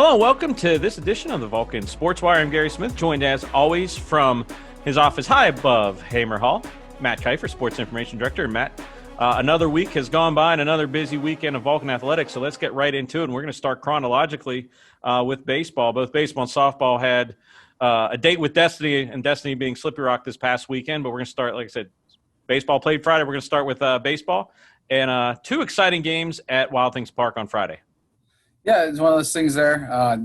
Hello and welcome to this edition of the Vulcan Sportswire. I'm Gary Smith, joined as always from his office high above Hamer Hall, Matt Kiefer, Sports Information Director. Matt, another week has gone by and another busy weekend of Vulcan Athletics, so let's get right into it. And we're going to start chronologically with baseball. Both baseball and softball had a date with Destiny, and Destiny being Slippery Rock this past weekend. But we're going to start, like I said, baseball played Friday. We're going to start with baseball and two exciting games at Wild Things Park on Friday. Yeah, it's one of those things there.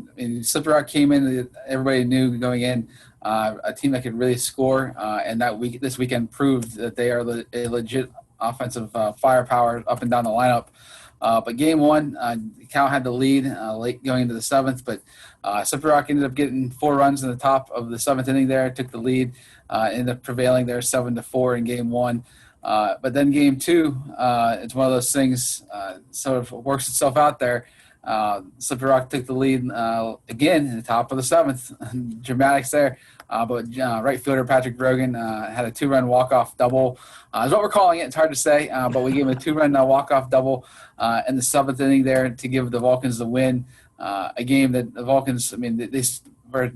Slippery Rock came in, everybody knew going in, a team that could really score, and this weekend proved that they are a legit offensive firepower up and down the lineup. But game one, Cal had the lead late going into the seventh, but Slippery Rock ended up getting 4 runs in the top of the seventh inning there, took the lead, ended up prevailing there 7-4 in game one. But then game two, it's one of those things, sort of works itself out there. Slippery Rock took the lead again in the top of the seventh. Dramatics there. But right fielder Patrick Brogan had a 2-run walk-off double. Is what we're calling it. It's hard to say, but we gave him a 2-run walk-off double in the seventh inning there to give the Vulcans the win. A game that the Vulcans, they were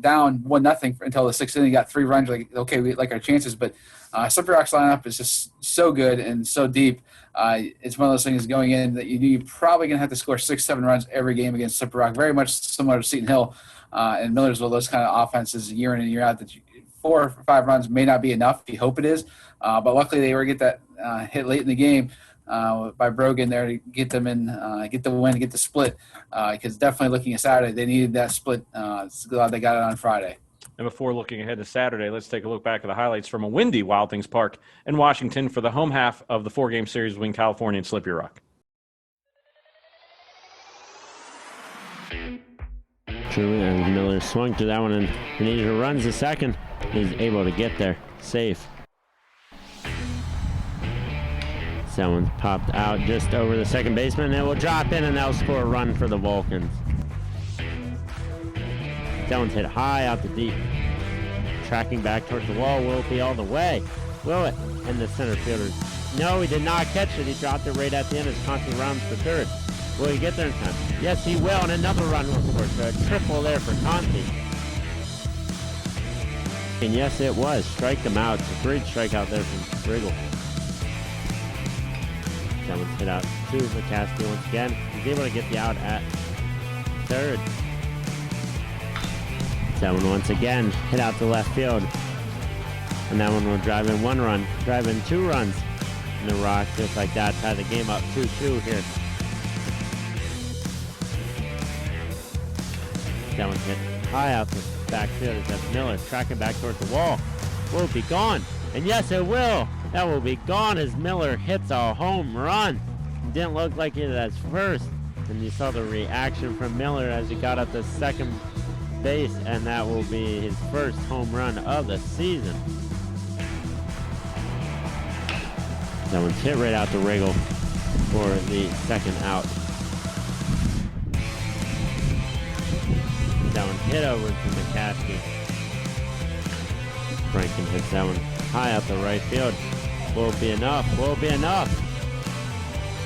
down 1-0 until the sixth inning. Got 3 runs. Like, okay, we like our chances, but Slippery Rock's lineup is just so good and so deep. It's one of those things going in that you're probably going to have to score 6-7 runs every game against Slippery Rock. Very much similar to Seton Hill and Millersville. Those kind of offenses year in and year out that 4 or 5 runs may not be enough. You hope it is, but luckily they were get that hit late in the game by Brogan there to get them in, get the win, get the split. Because definitely looking at Saturday, they needed that split. Glad they got it on Friday. And before looking ahead to Saturday, let's take a look back at the highlights from a windy Wild Things Park in Washington for the home half of the 4-game series between California and Slippery Rock. Truly, and Miller swung to that one and he needed to run the second. He's able to get there safe. That one popped out just over the second baseman, and it will drop in, and that will score a run for the Vulcans. That one's hit high out the deep. Tracking back towards the wall. Will it be all the way? Will it? And the center fielder. No, he did not catch it. He dropped it right at the end as Conti rounds the third. Will he get there in time? Yes, he will, and another run will score. So a triple there for Conti. And yes, it was. Strike them out. It's a great strikeout there from Riggle. That one's hit out to McCaskey once again. He's able to get the out at third. That one once again hit out to left field. And that one will drive in 1 run, drive in 2 runs. And the Rock, just like that, tie the game up 2-2 here. That one hit high out the backfield as that's Miller tracking back towards the wall. Will it be gone? And yes, it will. That will be gone as Miller hits a home run. It didn't look like it at first. And you saw the reaction from Miller as he got up to second base, and that will be his first home run of the season. That one's hit right out to Riggle for the second out. That one hit over to McCaskey. Franken hits that one high out the right field. Will it be enough? Will it be enough?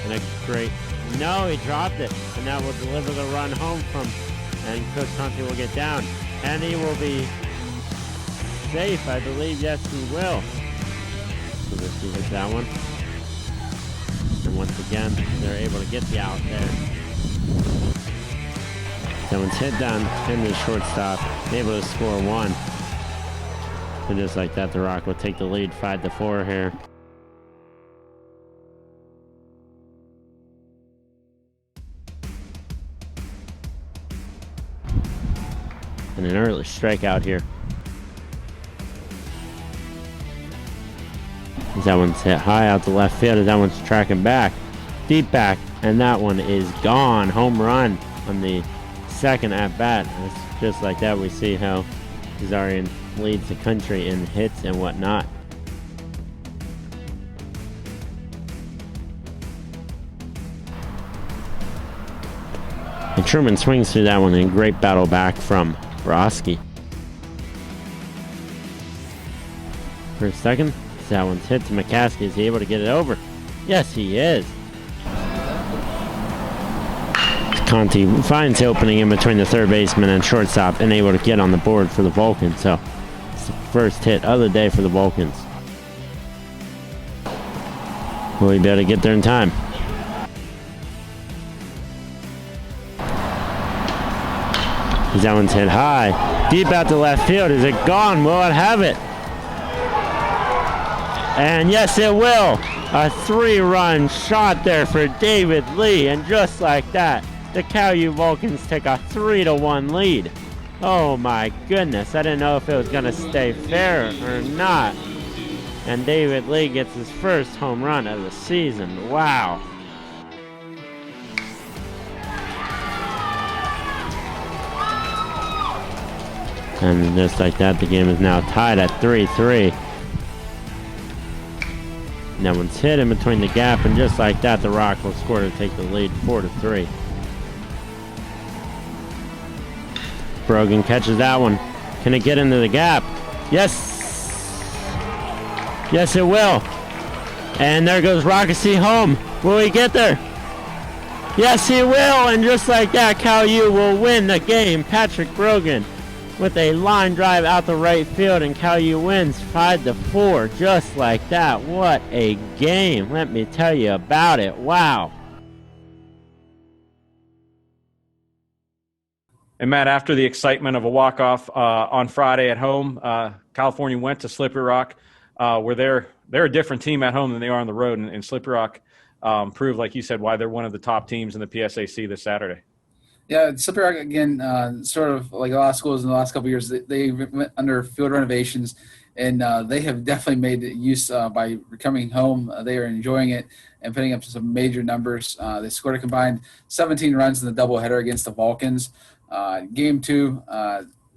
And a great, no, he dropped it. And that will deliver the run home from, and Coach Conti will get down. And he will be safe, I believe. Yes, he will. So this will hit that one. And once again, they're able to get the out there. That one's hit down in the shortstop, able to score 1. And just like that, the Rock will take the lead 5-4 here. And an early strikeout here. That one's hit high out to left field, and that one's tracking back, deep back, and that one is gone. Home run on the second at bat. It's just like that, we see how Kazarian leads the country in hits and whatnot. And Truman swings through that one, and great battle back from Broski. For a second, that one's hit to McCaskey. Is he able to get it over? Yes, he is. Conti finds the opening in between the third baseman and shortstop and able to get on the board for the Vulcans. So it's the first hit of the day for the Vulcans. Will he be able to get there in time? That one's hit high. Deep out to left field. Is it gone? Will it have it? And yes, it will. A 3-run shot there for David Lee. And just like that, the Cal U Vulcans take a 3-1 lead. Oh my goodness. I didn't know if it was going to stay fair or not. And David Lee gets his first home run of the season. Wow. And just like that, the game is now tied at 3-3. And that one's hit in between the gap, and just like that, the Rock will score to take the lead 4-3. Brogan catches that one. Can it get into the gap? Yes! Yes, it will. And there goes Rockesy home. Will he get there? Yes, he will, and just like that, Cal U will win the game. Patrick Brogan with a line drive out the right field, and Cal U wins 5-4, just like that. What a game. Let me tell you about it. Wow. And Matt, after the excitement of a walk-off on Friday at home, California went to Slippery Rock, where they're a different team at home than they are on the road, and Slippery Rock proved, like you said, why they're one of the top teams in the PSAC this Saturday. Yeah, Slippery Rock, again, sort of like a lot of schools in the last couple of years, they went under field renovations, and they have definitely made use by coming home. They are enjoying it and putting up some major numbers. They scored a combined 17 runs in the doubleheader against the Vulcans. Game 2,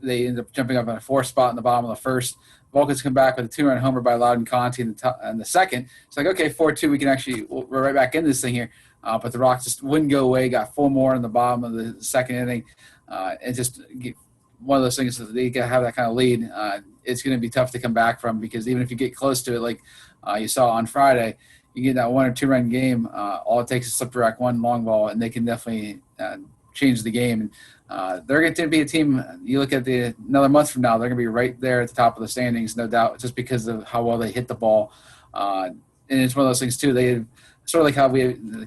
they ended up jumping up on a 4th spot in the bottom of the first. Vulcans come back with a 2-run homer by Loudon Conti in the second. It's like, okay, 4-2, we're right back in this thing here. But the Rock just wouldn't go away, got 4 more in the bottom of the second inning. And just one of those things that they can have that kind of lead. It's going to be tough to come back from, because even if you get close to it, like you saw on Friday, you get that 1 or 2 run game. All it takes is Slippery Rock 1 long ball, and they can definitely change the game. They're going to be a team. You look at another month from now, they're going to be right there at the top of the standings, no doubt, just because of how well they hit the ball. And it's one of those things too. They sort of like how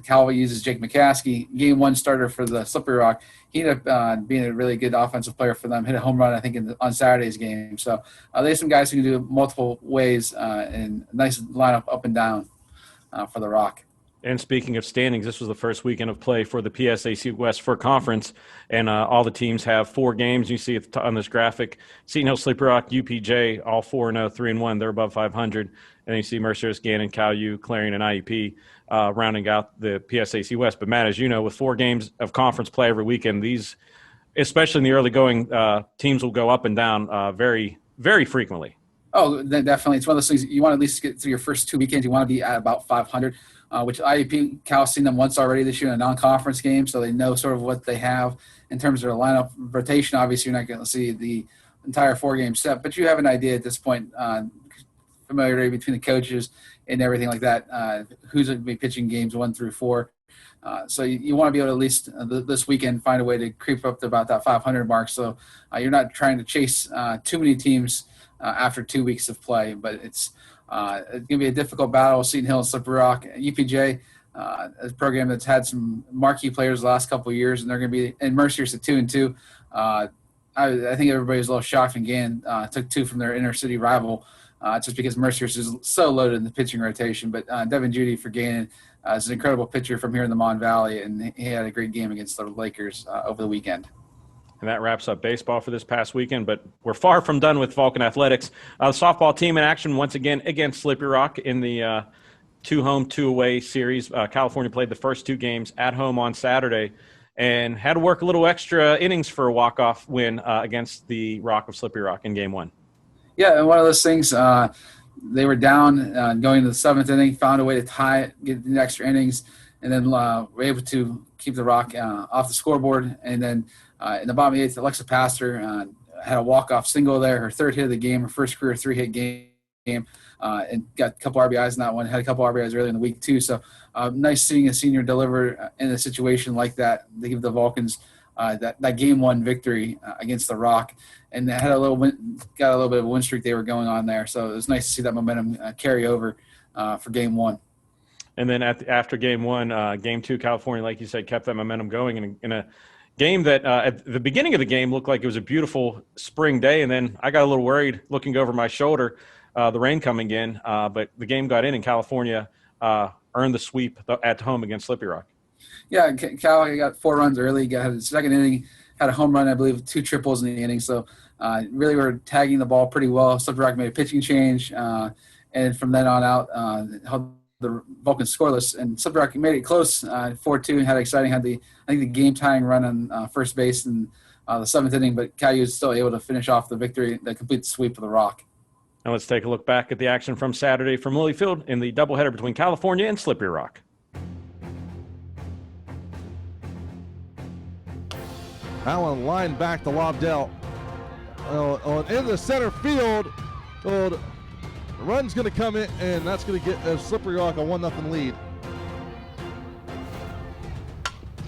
Cal uses Jake McCaskey, game 1 starter for the Slippery Rock. He ended up being a really good offensive player for them. Hit a home run, I think, on Saturday's game. So they have some guys who can do multiple ways, and nice lineup up and down for the Rock. And speaking of standings, this was the first weekend of play for the PSAC West for conference, and all the teams have 4 games. You see it on this graphic. Seton Hill, Slippery Rock, UPJ, all 4-0, 3-1. They're above 500. And then you see Mercer, Gannon, Cal U, Clarion, and IUP rounding out the PSAC West. But, Matt, as you know, with 4 games of conference play every weekend, these, especially in the early going, teams will go up and down very, very frequently. Oh, definitely. It's one of those things you want to at least get through your first 2 weekends. You want to be at about 500, which IUP, Cal's seen them once already this year in a non-conference game, so they know sort of what they have in terms of their lineup rotation. Obviously, you're not going to see the entire 4-game set, but you have an idea at this point, familiarity between the coaches and everything like that, who's going to be pitching games 1 through 4. So you want to be able to at least this weekend find a way to creep up to about that 500 mark, so you're not trying to chase too many teams after 2 weeks of play. But it's going to be a difficult battle. Seton Hill and Slippery Rock. UPJ, a program that's had some marquee players the last couple of years, and they're going to be – and Mercer's at 2-2. I think everybody was a little shocked when Gann took 2 from their inner city rival, just because Mercer's is so loaded in the pitching rotation. But Devin Judy for Gannon is an incredible pitcher from here in the Mon Valley, and he had a great game against the Lakers over the weekend. And that wraps up baseball for this past weekend, but we're far from done with Vulcan Athletics. The softball team in action once again against Slippery Rock in the 2 home, 2 away series. California played the first 2 games at home on Saturday and had to work a little extra innings for a walk-off win against the Rock of Slippery Rock in game 1. Yeah, and one of those things, they were down going to the 7th inning, found a way to tie it, get the extra innings, and then were able to keep the Rock off the scoreboard. And then in the bottom of the 8th, Alexa Pastor had a walk-off single there, her 3rd hit of the game, her first career 3-hit game. game and got a couple RBIs in that one. Had a couple RBIs earlier in the week too. So nice seeing a senior deliver in a situation like that. They give the Vulcans that game one victory against the Rock, and they had got a little bit of a win streak they were going on there. So it was nice to see that momentum carry over for game one. And then after game one, game two, California, like you said, kept that momentum going in a game that at the beginning of the game looked like it was a beautiful spring day. And then I got a little worried looking over my shoulder, the rain coming in. But the game got in, and California earned the sweep at home against Slippery Rock. Yeah, Cal got 4 runs early, got his second inning, had a home run, I believe, 2 triples in the inning. So really were tagging the ball pretty well. Slippery Rock made a pitching change. And from then on out, held the Vulcans scoreless, and Slippery Rock made it close, 4-2, and had the game-tying run on first base in the 7th inning, but Cal was still able to finish off the victory, the complete sweep of the Rock. Now let's take a look back at the action from Saturday from Lilly Field in the doubleheader between California and Slippery Rock. That one lined back to Lobdell. In the center field. The run's going to come in, and that's going to get Slippery Rock a 1-0 lead.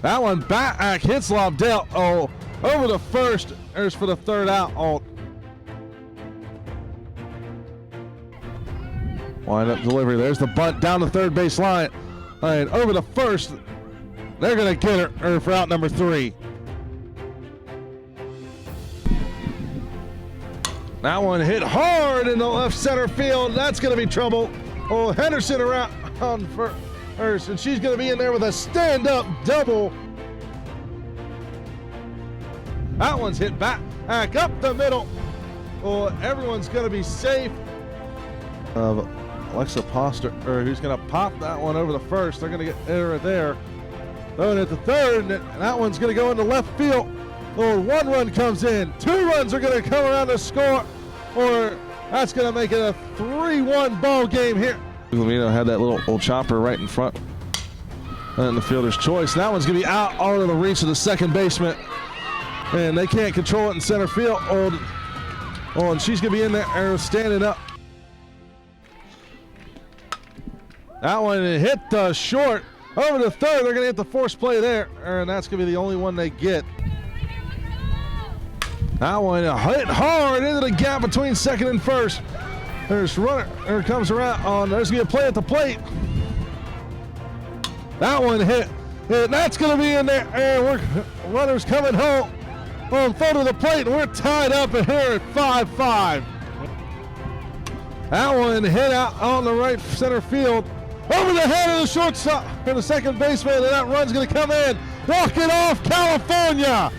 That one back hits Lobdell. Over the first. There's for the third out. Wind up delivery. There's the bunt down the third base line. And over the first. They're going to get her for out number 3. That one hit hard in the left center field. That's going to be trouble. Henderson around on first, and she's going to be in there with a stand-up double. That one's hit back up the middle. Everyone's going to be safe. Alexa Poster, who's going to pop that one over the first. They're going to get her there. Throwing at the third, and that one's going to go into left field. 1 run comes in. 2 runs are going to come around to score, or that's going to make it a 3-1 ball game here. Lamino had that little old chopper right in front. And the fielder's choice. That one's going to be out of the reach of the second baseman. And they can't control it in center field. And she's going to be in there standing up. That one hit the short. Over the third, they're going to hit the force play there. And that's going to be the only one they get. That one hit hard into the gap between second and first. There's runner. There comes around. There's going to be a play at the plate. That one hit. And that's going to be in there. And runner's coming home on foot of the plate. And we're tied up here at 5-5. That one hit out on the right center field. Over the head of the shortstop for the second baseman. And that run's going to come in. Walk it off, California.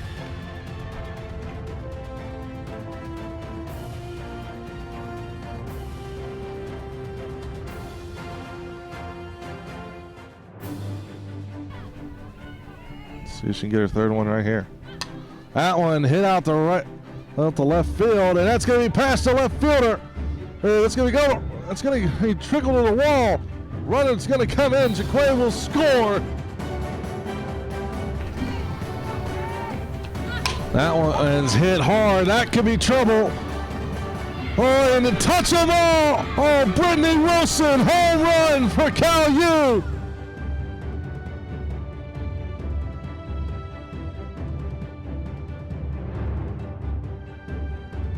See if she can get her third one right here. That one hit out the left field, and that's going to be past the left fielder. That's going to be trickled to the wall. Runner's going to come in. Jaquay will score. That one's hit hard. That could be trouble. And the touch of all. Brittany Wilson, home run for Cal U.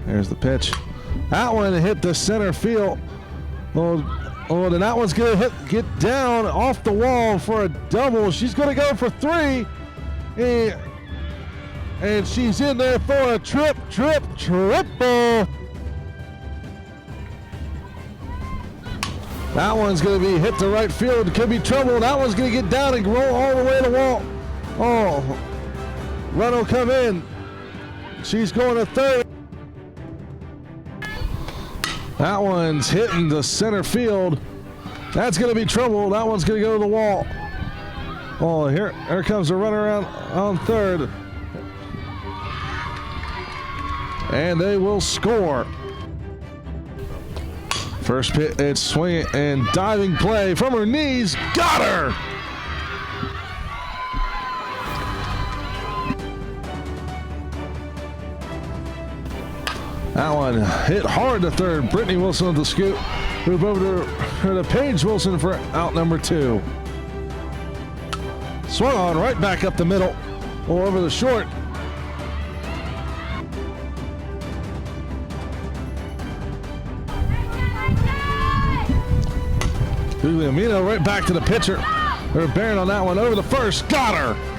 There's the pitch. That one hit the center field. And that one's going to get down off the wall for a double. She's going to go for 3. And she's in there for a triple. That one's going to be hit to right field. Could be trouble. That one's going to get down and roll all the way to the wall. Run will come in. She's going to third. That one's hitting the center field. That's going to be trouble. That one's going to go to the wall. Here comes a runner around on third. And they will score. First pitch, it's swinging and diving play from her knees. Got her! That one hit hard to third. Brittany Wilson with the scoop. Move over to Paige Wilson for out number 2. Swung on right back up the middle or over the short. Guglielmino right back to the pitcher. They're bearing on that one over the first. Got her.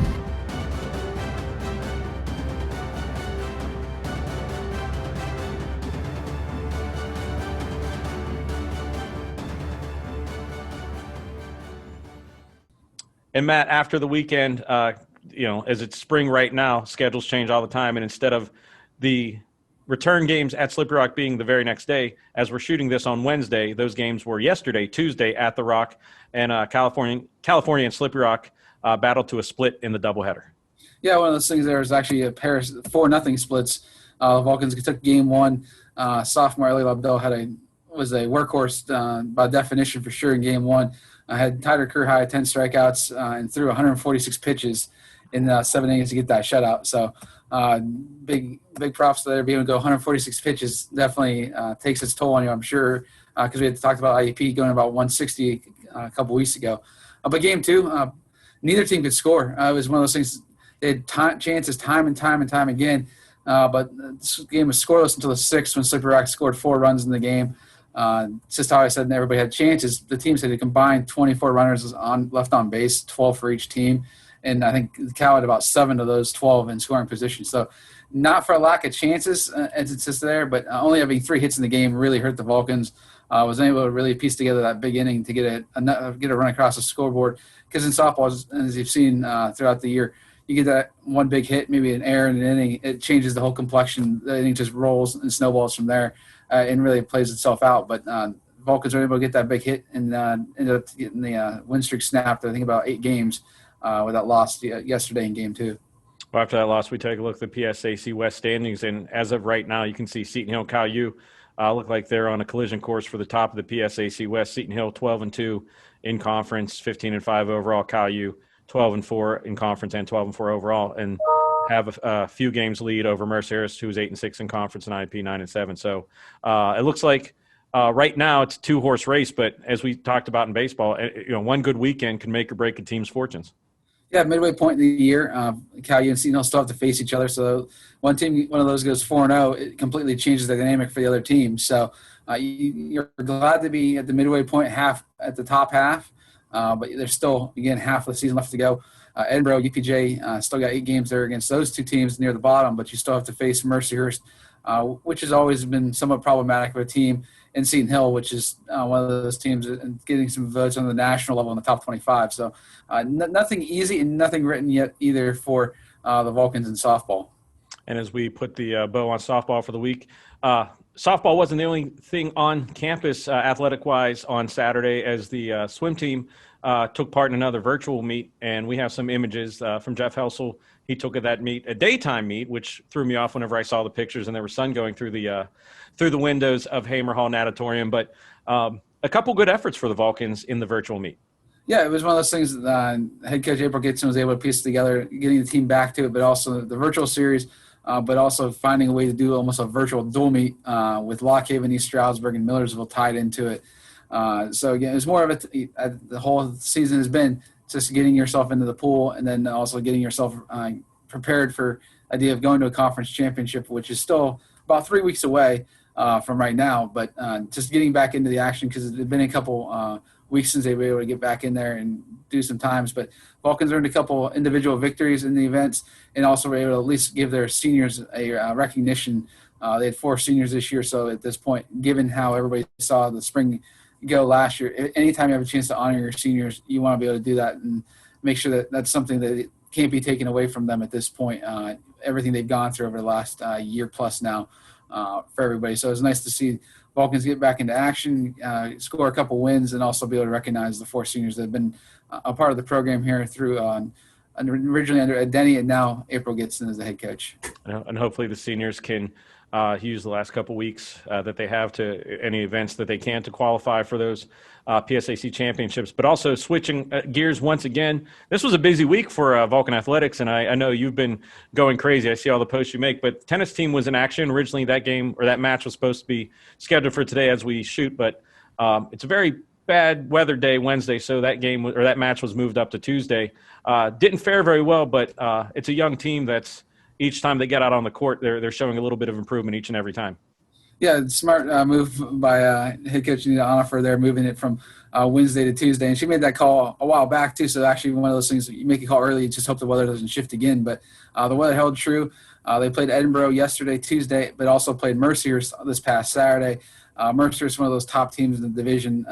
And Matt, after the weekend, as it's spring right now, schedules change all the time. And instead of the return games at Slippery Rock being the very next day, as we're shooting this on Wednesday, those games were yesterday, Tuesday at the Rock, and California and Slippery Rock battled to a split in the doubleheader. Yeah, one of those things there was actually a pair of 4-0 splits. Vulcans took game 1. Sophomore Ellie Labelle was a workhorse by definition for sure in game 1. Had tied her career high 10 strikeouts and threw 146 pitches in 7 innings to get that shutout. So big props to there. Being able to go 146 pitches definitely takes its toll on you, I'm sure, because we had talked about IEP going about 160 a couple weeks ago. But game 2, neither team could score. It was one of those things. They had chances time and time again, but this game was scoreless until the 6th when Slippery Rock scored 4 runs in the game. It's just how I said everybody had chances. The teams had combined 24 runners left on base, 12 for each team. And I think Cal had about 7 of those 12 in scoring position. So not for a lack of chances as it's just there, but only having 3 hits in the game really hurt the Vulcans. Was able to really piece together that big inning to get a run across the scoreboard. Because in softball, as you've seen throughout the year, you get that one big hit, maybe an error in an inning, it changes the whole complexion. The inning just rolls and snowballs from there. And really plays itself out. But Vulcans were able to get that big hit and ended up getting the win streak snapped, I think, about 8 games with that loss yesterday in game 2. Well, after that loss, we take a look at the PSAC West standings. And as of right now, you can see Seton Hill and Cal U look like they're on a collision course for the top of the PSAC West. Seton Hill 12-2 in conference, 15-5 overall. Cal U 12-4 in conference and 12-4 overall. And have a few games lead over Mercyhurst, who's 8-6 in conference, and IP 9-7. So it looks like right now it's a 2-horse race, but as we talked about in baseball, one good weekend can make or break a team's fortunes. Yeah, midway point in the year, Cal U and Seton Hill still have to face each other. So one of those goes 4-0, it completely changes the dynamic for the other team. So you're glad to be at the midway point at the top half, but there's still, again, half of the season left to go. Edinboro, UPJ, still got 8 games there against those 2 teams near the bottom, but you still have to face Mercyhurst, which has always been somewhat problematic of a team, and Seton Hill, which is one of those teams getting some votes on the national level in the top 25. So nothing easy and nothing written yet either for the Vulcans in softball. And as we put the bow on softball for the week, softball wasn't the only thing on campus athletic-wise on Saturday, as the swim team took part in another virtual meet, and we have some images from Jeff Helsel. He took that meet, a daytime meet, which threw me off whenever I saw the pictures and there was sun going through the windows of Hamer Hall Natatorium. But a couple good efforts for the Vulcans in the virtual meet. Yeah, it was one of those things that head coach April Gibson was able to piece together, getting the team back to it, but also the virtual series, but also finding a way to do almost a virtual dual meet with Lock Haven, East Stroudsburg, and Millersville tied into it. So again, it's more of the whole season has been just getting yourself into the pool, and then also getting yourself prepared for the idea of going to a conference championship, which is still about 3 weeks away from right now. But just getting back into the action, because it's been a couple weeks since they were able to get back in there and do some times. But Vulcans earned a couple individual victories in the events, and also were able to at least give their seniors a recognition. They had 4 seniors this year, so at this point, given how everybody saw the spring go last year, anytime you have a chance to honor your seniors, you want to be able to do that and make sure that that's something that can't be taken away from them at this point. Everything they've gone through over the last year plus now for everybody. So it's nice to see Vulcans get back into action, score a couple wins, and also be able to recognize the 4 seniors that have been a part of the program here through originally under Denny, and now April Gibson as the head coach. And hopefully the seniors can use the last couple weeks that they have to any events that they can to qualify for those PSAC championships. But also switching gears once again, this was a busy week for Vulcan Athletics, and I know you've been going crazy. I see all the posts you make, but tennis team was in action. Originally that game or that match was supposed to be scheduled for today as we shoot, but it's a very bad weather day Wednesday, so that game or that match was moved up to Tuesday. Didn't fare very well, but it's a young team that's each time they get out on the court, they're showing a little bit of improvement each and every time. Yeah, smart move by head coach Nina Onifer there, moving it from Wednesday to Tuesday. And she made that call a while back, too. So actually one of those things, you make a call early, you just hope the weather doesn't shift again. But the weather held true. They played Edinburgh yesterday, Tuesday, but also played Mercier this past Saturday. Mercier is one of those top teams in the division.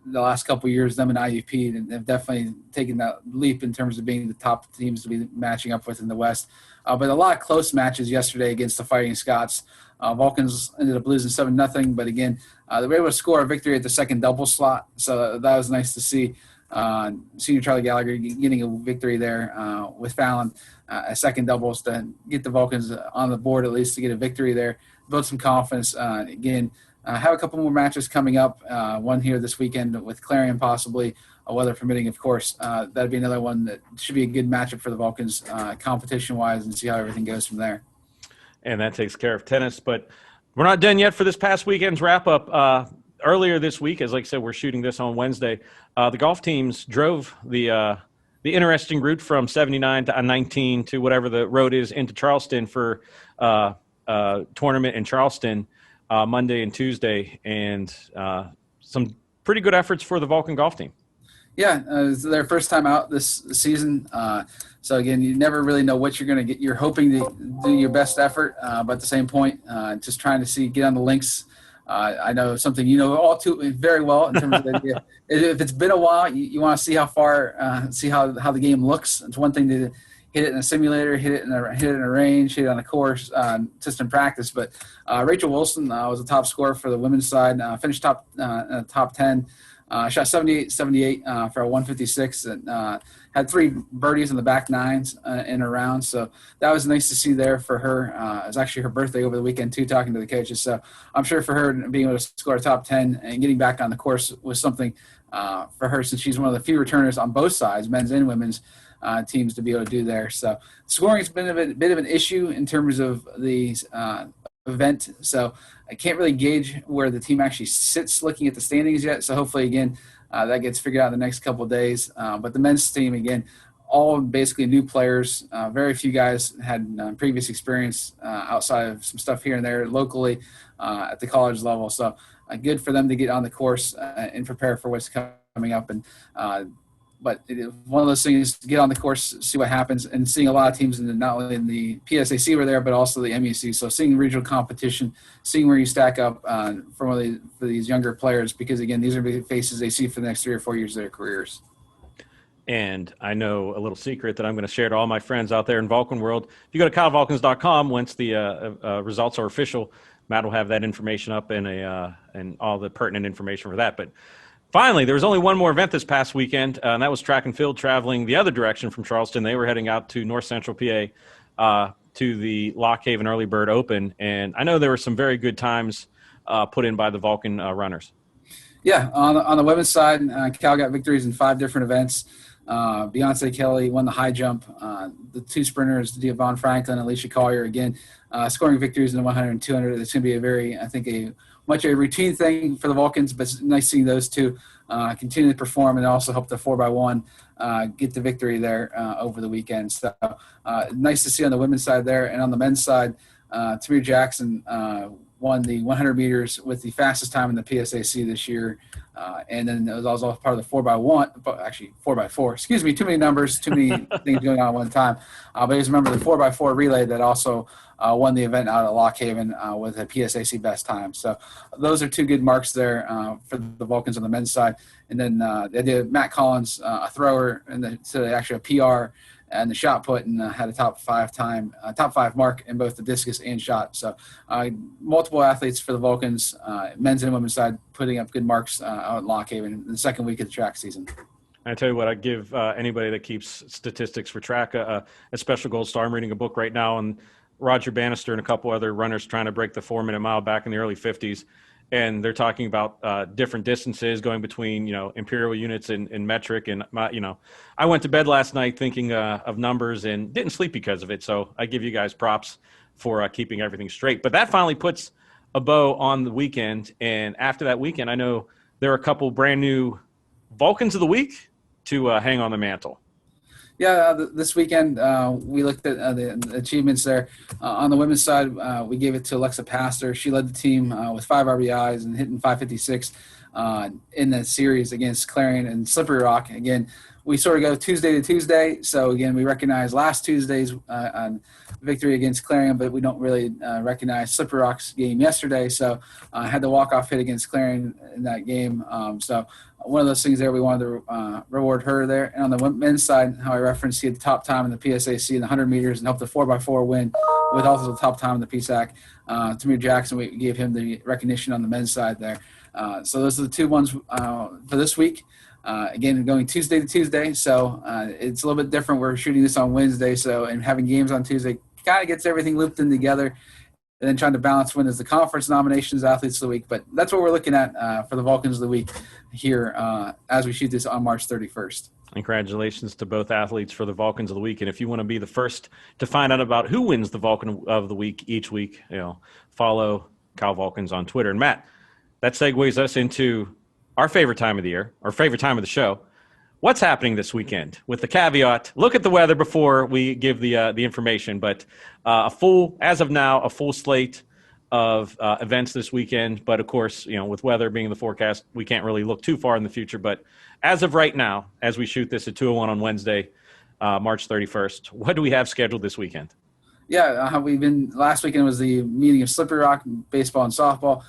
The last couple of years, them and IUP, and have definitely taken that leap in terms of being the top teams to be matching up with in the West. But a lot of close matches yesterday against the Fighting Scots. Vulcans ended up losing 7-0, but again, they were able to score a victory at the second double slot, so that was nice to see. Senior Charlie Gallagher getting a victory there with Fallon, a second doubles to get the Vulcans on the board at least to get a victory there, build some confidence. Again, have a couple more matches coming up, one here this weekend with Clarion possibly, weather permitting, of course. That'd be another one that should be a good matchup for the Vulcans competition-wise, and see how everything goes from there. And that takes care of tennis. But we're not done yet for this past weekend's wrap-up. Earlier this week, as like I said, we're shooting this on Wednesday, the golf teams drove the interesting route from 79 to 19 to whatever the road is into Charleston for tournament in Charleston Monday and Tuesday, and some pretty good efforts for the Vulcan golf team. Yeah, it's their first time out this season. So, again, you never really know what you're going to get. You're hoping to do your best effort, but at the same point, just trying to get on the links. I know something you know all too very well in terms of the idea. If it's been a while, you want to see how far, see how the game looks. It's one thing to hit it in a simulator, hit it in a range, hit it on a course, just in practice. But Rachel Wilson was the top scorer for the women's side, finished top 10. Shot 78 for a 156 and had 3 birdies in the back nines in a round. So that was nice to see there for her. It was actually her birthday over the weekend too, talking to the coaches. So I'm sure for her being able to score a top 10 and getting back on the course was something for her, since she's one of the few returners on both sides, men's and women's teams, to be able to do there. So scoring has been a bit of an issue in terms of the event. So I can't really gauge where the team actually sits looking at the standings yet. So hopefully, again, that gets figured out in the next couple of days. But the men's team, again, all basically new players. Very few guys had previous experience outside of some stuff here and there locally at the college level. So good for them to get on the course and prepare for what's coming up. And but one of those things, to get on the course, see what happens, and seeing a lot of teams not only in the PSAC were there, but also the MEC. So seeing regional competition, seeing where you stack up for these younger players, because, again, these are the faces they see for the next 3 or 4 years of their careers. And I know a little secret that I'm going to share to all my friends out there in Vulcan world. If you go to KyleVulcans.com, once the results are official, Matt will have that information up and all the pertinent information for that. But finally, there was only one more event this past weekend, and that was track and field traveling the other direction from Charleston. They were heading out to North Central PA to the Lock Haven Early Bird Open, and I know there were some very good times put in by the Vulcan runners. Yeah, on the women's side, Cal got victories in 5 different events. Beyonce Kelly won the high jump. The 2 sprinters, Devon Franklin and Alicia Collier, again, scoring victories in the 100 and 200. It's going to be much a routine thing for the Vulcans, but it's nice seeing those 2 continue to perform, and also help the 4x1 get the victory there over the weekend. So nice to see on the women's side there. And on the men's side, Tamir Jackson won the 100 meters with the fastest time in the PSAC this year. And then it was also part of the 4x1, but actually 4x4, excuse me, too many numbers, too many things going on at one time. But just remember the 4x4 relay that also won the event out at Lock Haven with a PSAC best time. So those are 2 good marks there for the Vulcans on the men's side. And then they did Matt Collins, a thrower, and so actually a PR and the shot put, and had a top 5 mark in both the discus and shot. So multiple athletes for the Vulcans, men's and women's side, putting up good marks out at Lock Haven in the second week of the track season. I tell you what, I give anybody that keeps statistics for track a special gold star. I'm reading a book right now on Roger Bannister and a couple other runners trying to break the 4-minute mile back in the early 50s. And they're talking about different distances going between, imperial units and metric. And, I went to bed last night thinking of numbers and didn't sleep because of it. So I give you guys props for keeping everything straight. But that finally puts a bow on the weekend. And after that weekend, I know there are a couple brand new Vulcans of the week to hang on the mantle. Yeah, this weekend we looked at the achievements there. On the women's side, we gave it to Alexa Pastor. She led the team with 5 RBIs and hitting 556 in the series against Clarion and Slippery Rock. Again, we sort of go Tuesday to Tuesday. So, again, we recognize last Tuesday's victory against Clarion, but we don't really recognize Slippery Rock's game yesterday. So I had the walk-off hit against Clarion in that game. So one of those things there, we wanted to reward her there. And on the men's side, how I referenced, he had the top time in the PSAC in the 100 meters and helped the 4x4 win with also the top time in the Psac. Tamir Jackson, we gave him the recognition on the men's side there. So those are the two ones for this week. Again, going Tuesday to Tuesday, so it's a little bit different. We're shooting this on Wednesday, so and having games on Tuesday kind of gets everything looped in together, and then trying to balance when there's the conference nominations, athletes of the week. But that's what we're looking at for the Vulcans of the week here as we shoot this on March 31st. Congratulations to both athletes for the Vulcans of the week. And if you want to be the first to find out about who wins the Vulcan of the week each week, follow Kyle Vulcans on Twitter. And Matt, that segues us into our favorite time of the year, our favorite time of the show. What's happening this weekend? With the caveat, look at the weather before we give the information. But as of now, a full slate of events this weekend. But of course, with weather being in the forecast, we can't really look too far in the future. But as of right now, as we shoot this at 2:01 on Wednesday, March 31st, what do we have scheduled this weekend? Yeah, last weekend was the meeting of Slippery Rock, baseball and softball.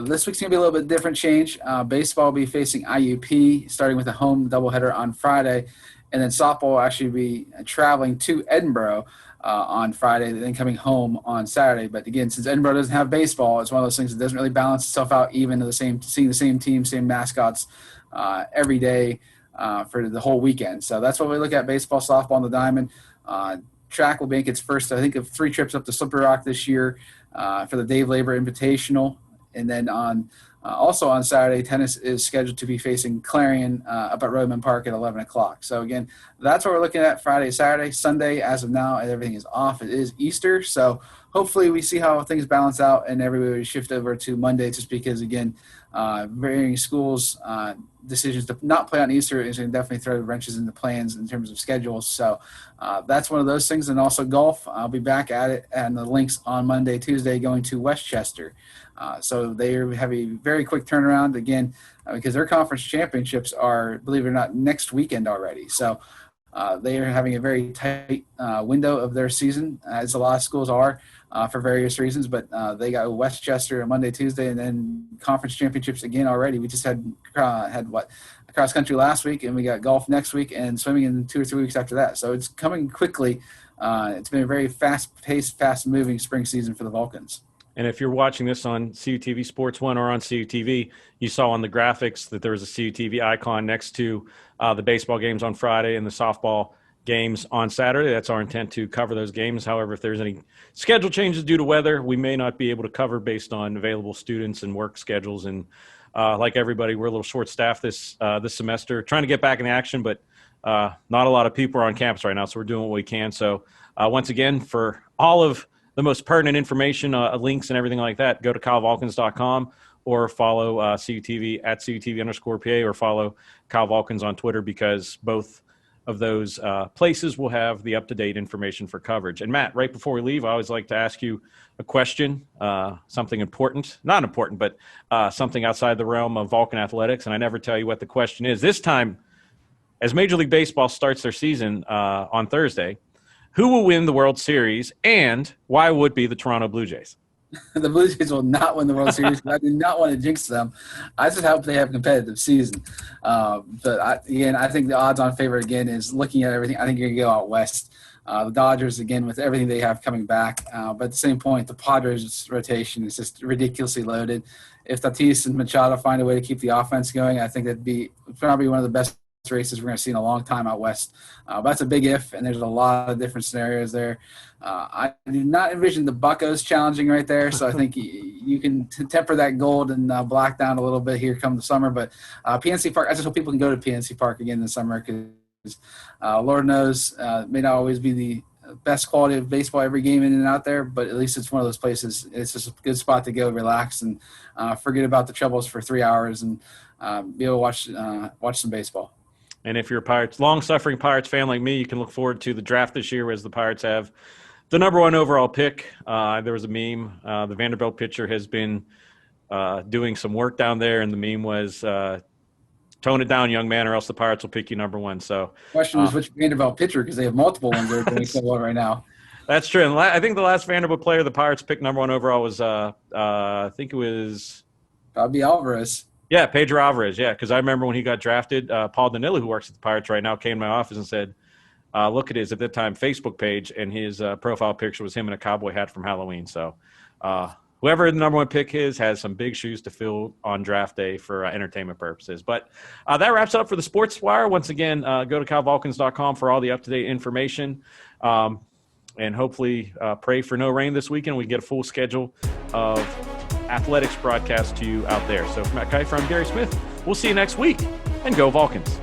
This week's going to be a little bit different change. Baseball will be facing IUP, starting with a home doubleheader on Friday. And then softball will actually be traveling to Edinburgh on Friday, then coming home on Saturday. But again, since Edinburgh doesn't have baseball, it's one of those things that doesn't really balance itself out even to seeing the same team, same mascots every day for the whole weekend. So that's what we look at: baseball, softball on the diamond. Track will make its first, I think, of 3 trips up to Slippery Rock this year for the Dave Labor Invitational. And then also on Saturday, tennis is scheduled to be facing Clarion up at Roadman Park at 11 o'clock. So, again, that's what we're looking at Friday, Saturday. Sunday, as of now, everything is off. It is Easter. So, hopefully we see how things balance out and everybody shift over to Monday just because, again, varying schools' decisions to not play on Easter is going to definitely throw wrenches in the plans in terms of schedules. So that's one of those things. And also golf, I'll be back at it and the links on Monday, Tuesday, going to Westchester. So they have a very quick turnaround, again, because their conference championships are, believe it or not, next weekend already. So they are having a very tight window of their season, as a lot of schools are for various reasons. But they got Westchester on Monday, Tuesday, and then conference championships again already. We just had cross country last week, and we got golf next week, and swimming in 2 or 3 weeks after that. So it's coming quickly. It's been a very fast-paced, fast-moving spring season for the Vulcans. And if you're watching this on CUTV Sports 1 or on CUTV, you saw on the graphics that there was a CUTV icon next to the baseball games on Friday and the softball games on Saturday. That's our intent, to cover those games. However, if there's any schedule changes due to weather, we may not be able to cover based on available students and work schedules. And like everybody, we're a little short-staffed this semester, trying to get back in the action, but not a lot of people are on campus right now, so we're doing what we can. So once again, for all of the most pertinent information, links and everything like that, go to KyleVulcans.com or follow CUTV at CUTV_PA, or follow Kyle Vulcans on Twitter, because both of those places will have the up-to-date information for coverage. And Matt, right before we leave, I always like to ask you a question, something important, not important, but something outside the realm of Vulcan Athletics, and I never tell you what the question is. This time, as Major League Baseball starts their season on Thursday, who will win the World Series, and why would it be the Toronto Blue Jays? The Blue Jays will not win the World Series. I do not want to jinx them. I just hope they have a competitive season. But I think the odds-on favorite, again, is looking at everything. I think you're going to go out west. The Dodgers, again, with everything they have coming back. But at the same point, the Padres' rotation is just ridiculously loaded. If Tatis and Machado find a way to keep the offense going, I think that'd be probably one of the best races we're going to see in a long time out west. But that's a big if, and there's a lot of different scenarios there. I do not envision the Buccos challenging right there, so I think you can temper that gold and black down a little bit here come the summer. But PNC Park, I just hope people can go to PNC Park again this summer because Lord knows may not always be the best quality of baseball every game in and out there, but at least it's one of those places. It's just a good spot to go relax and forget about the troubles for 3 hours and be able to watch some baseball. And if you're a long-suffering Pirates fan like me, you can look forward to the draft this year as the Pirates have the number 1 overall pick. There was a meme. The Vanderbilt pitcher has been doing some work down there, and the meme was tone it down, young man, or else the Pirates will pick you number 1. So, question is which Vanderbilt pitcher, because they have multiple ones that are doing so well right now. That's true. And I think the last Vanderbilt player the Pirates picked number 1 overall was I think it was Bobby Alvarez. Yeah, Pedro Alvarez. Yeah, because I remember when he got drafted, Paul Danilo, who works at the Pirates right now, came to my office and said, look at his, at that time, Facebook page, and his profile picture was him in a cowboy hat from Halloween. So whoever the number 1 pick is has some big shoes to fill on draft day for entertainment purposes. But that wraps up for the Sportswire. Once again, go to CalVulcans.com for all the up-to-date information. And hopefully pray for no rain this weekend. We can get a full schedule of athletics broadcast to you out there. So for Matt Keifer, I'm Gary Smith. We'll see you next week, and go Vulcans.